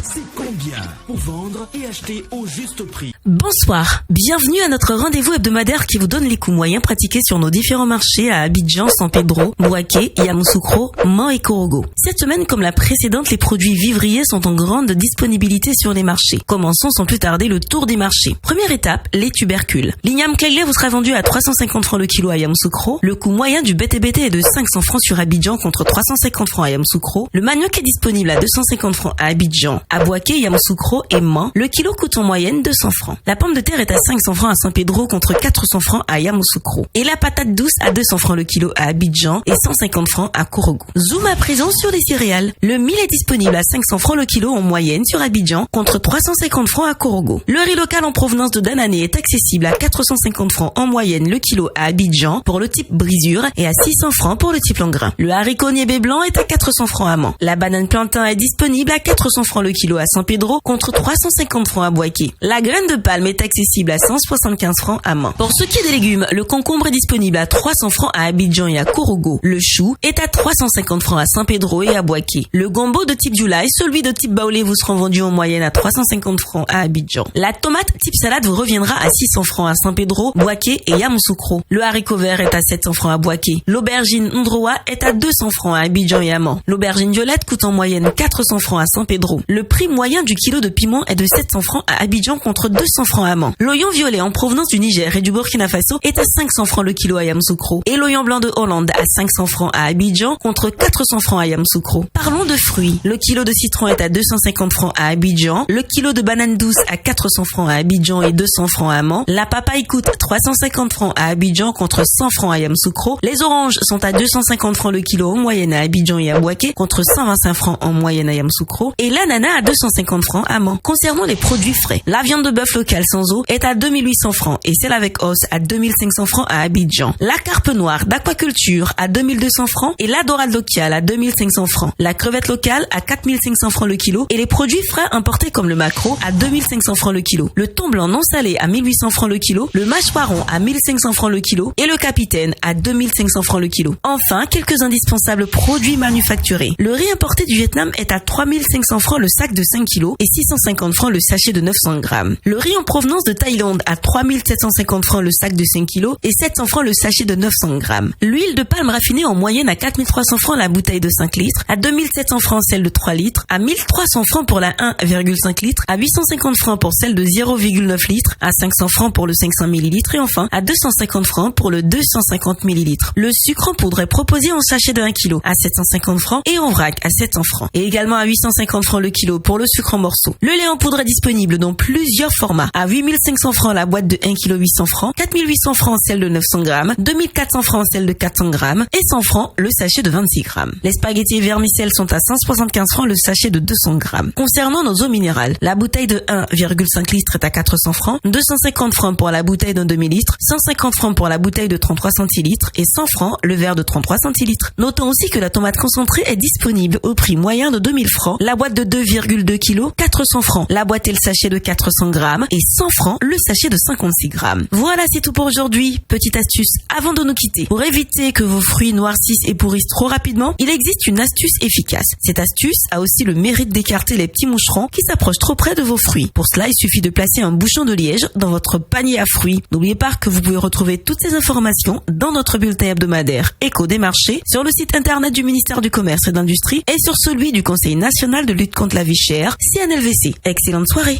C'est combien pour vendre et acheter au juste prix? Bonsoir, bienvenue à notre rendez-vous hebdomadaire qui vous donne les coûts moyens pratiqués sur nos différents marchés à Abidjan, San Pedro, Bouaké, Yamoussoukro, Mans et Korogo. Cette semaine, comme la précédente, les produits vivriers sont en grande disponibilité sur les marchés. Commençons sans plus tarder le tour des marchés. Première étape, les tubercules. L'igname Kailé vous sera vendu à 350 francs le kilo à Yamoussoukro. Le coût moyen du BTBT est de 500 francs sur Abidjan contre 350 francs à Yamoussoukro. Le manioc est disponible à 250 francs à Abidjan, à Bouaké, Yamoussoukro et Mans. Le kilo coûte en moyenne 200 francs. La pomme de terre est à 500 francs à San Pedro contre 400 francs à Yamoussoukro. Et la patate douce à 200 francs le kilo à Abidjan et 150 francs à Korogo. Zoom à présent sur les céréales. Le mil est disponible à 500 francs le kilo en moyenne sur Abidjan contre 350 francs à Korogo. Le riz local en provenance de Danané est accessible à 450 francs en moyenne le kilo à Abidjan pour le type brisure et à 600 francs pour le type en grain. Le haricot niébé blanc est à 400 francs à Mans. La banane plantain est disponible à 400 francs le kilo à San Pedro contre 350 francs à Bouaké. La graine de palme est accessible à 175 francs à Mans. Pour ce qui est des légumes, le concombre est disponible à 300 francs à Abidjan et à Korogo. Le chou est à 350 francs à San Pedro et à Bouaké. Le gombo de type July, celui de type baoulé vous seront vendus en moyenne à 350 francs à Abidjan. La tomate type salade vous reviendra à 600 francs à San Pedro, Bouaké et Yamoussoukro. Le haricot vert est à 700 francs à Bouaké. L'aubergine Ndroa est à 200 francs à Abidjan et à Mans. L'aubergine violette coûte en moyenne 400 francs à San Pedro. Le prix moyen du kilo de piment est de 700 francs à Abidjan contre 200 francs à Mans. L'oignon violet en provenance du Niger et du Burkina Faso est à 500 francs le kilo à Yamoussoukro. Et l'oignon blanc de Hollande à 500 francs à Abidjan contre 400 francs à Yamoussoukro. Parlons de fruits. Le kilo de citron est à 250 francs à Abidjan. Le kilo de banane douce à 400 francs à Abidjan et 200 francs à Mans. La papaye coûte 350 francs à Abidjan contre 100 francs à Yamoussoukro. Les oranges sont à 250 francs le kilo en moyenne à Abidjan et à Bouaké contre 125 francs en moyenne à Yamoussoukro. Et l'ananas à 250 francs à Mans. Concernant les produits frais, la viande de bœuf locale sans eau est à 2800 francs et celle avec os à 2500 francs à Abidjan. La carpe noire d'aquaculture à 2200 francs et la dorade locale à 2500 francs. La crevette locale à 4500 francs le kilo et les produits frais importés comme le maquereau à 2500 francs le kilo. Le thon blanc non salé à 1800 francs le kilo, le mâche-poiron à 1500 francs le kilo et le capitaine à 2500 francs le kilo. Enfin, quelques indispensables produits manufacturés. Le riz importé du Vietnam est à 3500 francs le sac de 5 kg et 650 francs le sachet de 900 grammes. Le riz en provenance de Thaïlande à 3750 francs le sac de 5 kg et 700 francs le sachet de 900 grammes. L'huile de palme raffinée en moyenne à 4300 francs la bouteille de 5 litres, à 2700 francs celle de 3 litres, à 1300 francs pour la 1,5 litres, à 850 francs pour celle de 0,9 litres, à 500 francs pour le 500 ml et enfin à 250 francs pour le 250 ml. Le sucre en poudre est proposé en sachet de 1 kg à 750 francs et en vrac à 700 francs et également à 850 francs le kilo pour le sucre en morceaux. Le lait en poudre est disponible dans plusieurs formats. À 8500 francs la boîte de 1 kg 800 francs, 4800 francs celle de 900 grammes, 2400 francs celle de 400 grammes et 100 francs le sachet de 26 grammes. Les spaghettis et vermicelles sont à 175 francs le sachet de 200 grammes. Concernant nos eaux minérales, la bouteille de 1,5 litre est à 400 francs, 250 francs pour la bouteille d'un demi-litre, 150 francs pour la bouteille de 33 centilitres et 100 francs le verre de 33 centilitres. Notons aussi que la tomate concentrée est disponible au prix moyen de 2000 francs, la boîte de 2,2 kg, 400 francs, la boîte et le sachet de 400 grammes et 100 francs le sachet de 56 grammes. Voilà, c'est tout pour aujourd'hui. Petite astuce avant de nous quitter. Pour éviter que vos fruits noircissent et pourrissent trop rapidement, il existe une astuce efficace. Cette astuce a aussi le mérite d'écarter les petits moucherons qui s'approchent trop près de vos fruits. Pour cela, il suffit de placer un bouchon de liège dans votre panier à fruits. N'oubliez pas que vous pouvez retrouver toutes ces informations dans notre bulletin hebdomadaire Écho des marchés, sur le site internet du ministère du Commerce et d'Industrie et sur celui du Conseil national de lutte contre la vie chère, CNLVC. Excellente soirée.